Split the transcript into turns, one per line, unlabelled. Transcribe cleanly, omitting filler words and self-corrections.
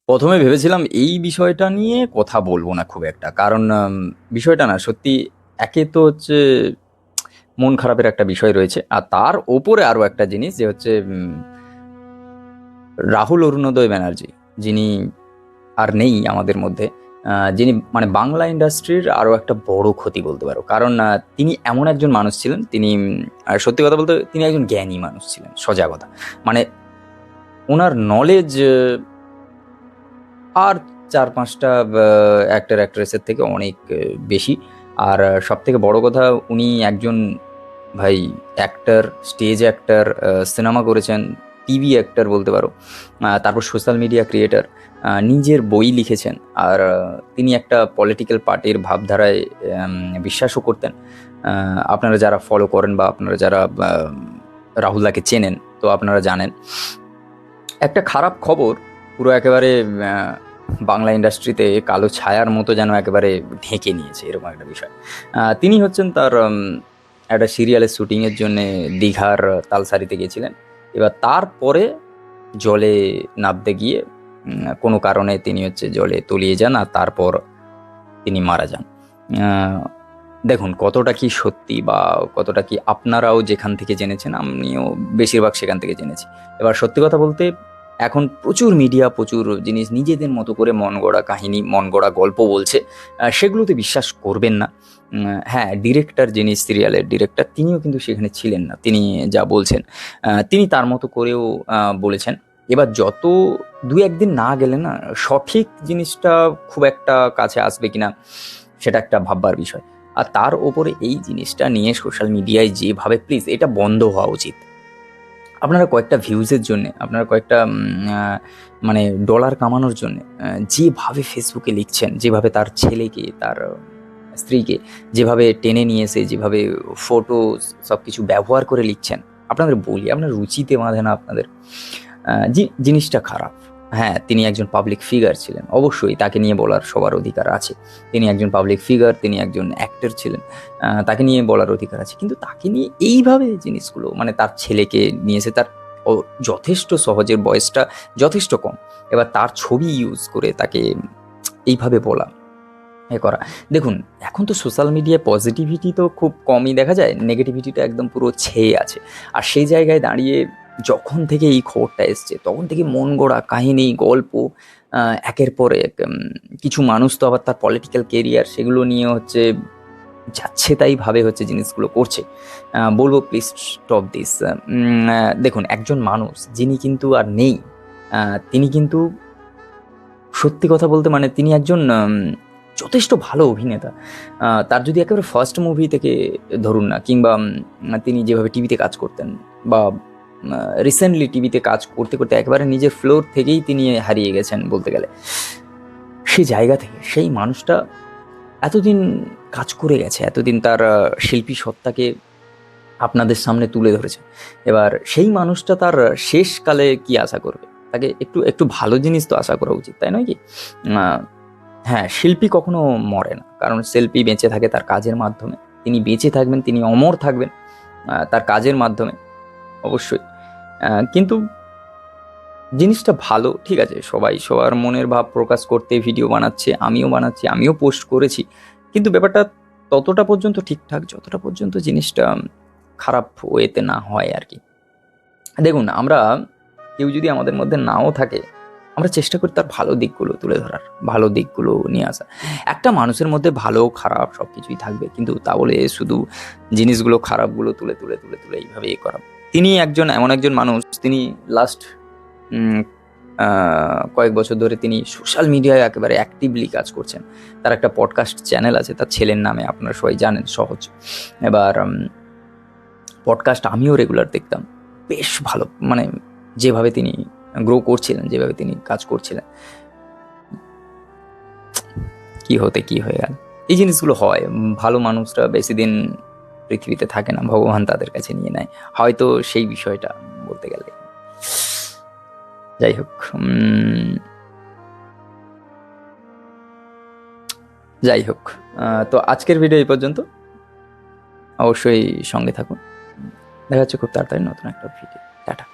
প্রথমে ভেবেছিলাম এই বিষয়টা নিয়ে কথা বলবো না খুব একটা, কারণ বিষয়টা না সত্যি। একে তো হচ্ছে মন খারাপের একটা বিষয় রয়েছে, আর তার ওপরে আরো একটা জিনিস যে হচ্ছে রাহুল অরুণোদয় ব্যানার্জি, যিনি আর নেই আমাদের মধ্যে, যিনি মানে বাংলা ইন্ডাস্ট্রির আরো একটা বড় ক্ষতি বলতে পারো। কারণ তিনি এমন একজন মানুষ ছিলেন, তিনি আর সত্যি কথা বলতে তিনি একজন জ্ঞানী মানুষ ছিলেন, সোজা কথা। মানে ওনার নলেজ আর চার পাঁচটা অ্যাক্টর অ্যাক্ট্রেসের থেকে অনেক বেশি। আর সব থেকে বড় কথা, উনি একজন ভাই অ্যাক্টর, স্টেজ অ্যাক্টর, সিনেমা করেছেন, টিভি অ্যাক্টর বলতে পারো। তারপর সোশ্যাল মিডিয়া ক্রিয়েটার, নিজের বই লিখেছেন। আর তিনি একটা পলিটিক্যাল পার্টির ভাবধারায় বিশ্বাসও করতেন। আপনারা যারা ফলো করেন বা আপনারা যারা রাহুলদাকে চেনেন, তো আপনারা জানেন একটা খারাপ খবর পুরো একেবারে বাংলা ইন্ডাস্ট্রিতে কালো ছায়ার মতো যেন একেবারে ঢেকে নিয়েছে, এরকম একটা বিষয়। তিনি হচ্ছেন তার একটা সিরিয়ালের শুটিংয়ের জন্য দীঘার তালসারিতে গিয়েছিলেন। এবার তারপরে জলে নামতে গিয়ে কোনো কারণে তিনি হচ্ছে জলে তলিয়ে যান, আর তারপর তিনি মারা যান। আহ, দেখুন কতটা কি সত্যি বা কতটা কি আপনারাও যেখান থেকে জেনেছেন, আমিও বেশিরভাগ সেখান থেকে জেনেছি। এবার সত্যি কথা বলতে এখন প্রচুর মিডিয়া প্রচুর জিনিস নিজেদের মতো করে মন গড়া কাহিনী, মন গড়া গল্প বলছে। সেগুলোতে বিশ্বাস করবেন না। হ্যাঁ, ডিরেক্টর, যিনি সিরিয়ালের ডিরেক্টর, তিনিও কিন্তু সেখানে ছিলেন না। তিনি যা বলছেন তিনি তার মতো করেও বলেছেন। এবার যত দু একদিন না গেলে না সঠিক জিনিসটা খুব একটা কাছে আসবে কিনা সেটা একটা ভাববার বিষয়। আর তার ওপরে এই জিনিসটা নিয়ে সোশ্যাল মিডিয়ায় যেভাবে, প্লিজ এটা বন্ধ হওয়া উচিত। আপনারা কয়েকটা ভিউজের জন্য, আপনারা কয়েকটা মানে ডলার কামানোর জন্য যেভাবে ফেসবুকে লিখছেন, যেভাবে তার ছেলেকে, তার স্ত্রীকে যেভাবে টেনে নিয়ে এসে, যেভাবে ফটো সব কিছু ব্যবহার করে লিখছেন, আপনাদের বলি আপনার রুচিতে বাঁধে না আপনাদের। জিনিসটা খারাপ। হ্যাঁ, তিনি একজন পাবলিক ফিগার ছিলেন, অবশ্যই তাকে নিয়ে বলার সবার অধিকার আছে। তিনি একজন পাবলিক ফিগার, তিনি একজন অ্যাক্টর ছিলেন, তাকে নিয়ে বলার অধিকার আছে। কিন্তু তাকে নিয়ে এইভাবে জিনিসগুলো, মানে তার ছেলেকে নিয়ে এসে, তার যথেষ্ট সহজের বয়সটা যথেষ্ট কম, এবার তার ছবি ইউজ করে তাকে এইভাবে বলা, করা। দেখুন, এখন তো সোশ্যাল মিডিয়ায় পজিটিভিটি তো খুব কমই দেখা যায়, নেগেটিভিটিটা একদম পুরো ছেয়ে আছে। আর সেই জায়গায় দাঁড়িয়ে যখন থেকে এই খবরটা এসছে, তখন থেকে মন গড়া কাহিনী, গল্প, একের পর এক কিছু মানুষ তো আবার তার পলিটিক্যাল কেরিয়ার সেগুলো নিয়ে হচ্ছে যাচ্ছে তাই ভাবে হচ্ছে জিনিসগুলো করছে। বলবো প্লিজ স্টপ দিস। দেখুন, একজন মানুষ যিনি কিন্তু আর নেই, তিনি কিন্তু সত্যি কথা বলতে মানে তিনি একজন যথেষ্ট ভালো অভিনেতা। তার যদি একেবারে ফার্স্ট মুভি থেকে ধরুন না, কিংবা তিনি যেভাবে টিভিতে কাজ করতেন, বা রিসেন্টলি টিভিতে কাজ করতে করতে একেবারে নিজের ফ্লোর থেকেই তিনি হারিয়ে গেছেন বলতে গেলে। সেই জায়গা থেকে সেই মানুষটা এতদিন কাজ করে গেছে, এতদিন তার শিল্পী সত্তাকে আপনাদের সামনে তুলে ধরেছে। এবার সেই মানুষটা তার শেষকালে কি আশা করবে? তাকে একটু একটু ভালো জিনিস তো আশা করা উচিত, তাই নয় কি? আহ, হ্যাঁ, শিল্পী কখনো মরে না, কারণ শিল্পী বেঁচে থাকে তার কাজের মাধ্যমে। তিনি বেঁচে থাকবেন, তিনি অমর থাকবেন তার কাজের মাধ্যমে, অবশ্যই। কিন্তু জিনিসটা ভালো, ঠিক আছে, সবাই সবার মনের ভাব প্রকাশ করতে ভিডিও বানাচ্ছে, আমিও বানাচ্ছি, আমিও পোস্ট করেছি। কিন্তু ব্যাপারটা ততটা পর্যন্ত ঠিকঠাক যতটা পর্যন্ত জিনিসটা খারাপ ওয়েতে না হয় আর কি। দেখুন, আমরা কেউ যদি আমাদের মধ্যে নাও থাকে, আমরা চেষ্টা করি তার ভালো দিকগুলো তুলে ধরার, ভালো দিকগুলো নিয়ে আসা। একটা মানুষের মধ্যে ভালো খারাপ সব কিছুই থাকবে, কিন্তু তা বলে শুধু জিনিসগুলো খারাপগুলো তুলে তুলে তুলে তুলে এইভাবে করা। তিনি একজন এমন একজন মানুষ, তিনি লাস্ট কয়েক বছর ধরে তিনি সোশ্যাল মিডিয়ায় একেবারে অ্যাক্টিভলি কাজ করছেন। তার একটা পডকাস্ট চ্যানেল আছে তার ছেলের নামে, আপনারা সবাই জানেন, সহজ। এবার পডকাস্ট আমিও রেগুলার দেখতাম, বেশ ভালো। মানে যেভাবে তিনি গ্রো করছিলেন, যেভাবে তিনি কাজ করছিলেন, কি হতে কি হয়ে গেল। এই জিনিসগুলো হয়। ভালো মানুষরা বেশি দিন পৃথিবীতে থাকে না, ভগবান তাদের কাছে নিয়ে নেয় হয়তো, সেই বিষয়টা বলতে গেলে। যাই হোক, যাই হোক, তো আজকের ভিডিও এই পর্যন্ত। অবশ্যই সঙ্গে থাকুন। দেখা হচ্ছে খুব তাড়াতাড়ি নতুন একটা ভিডিও। টাটা।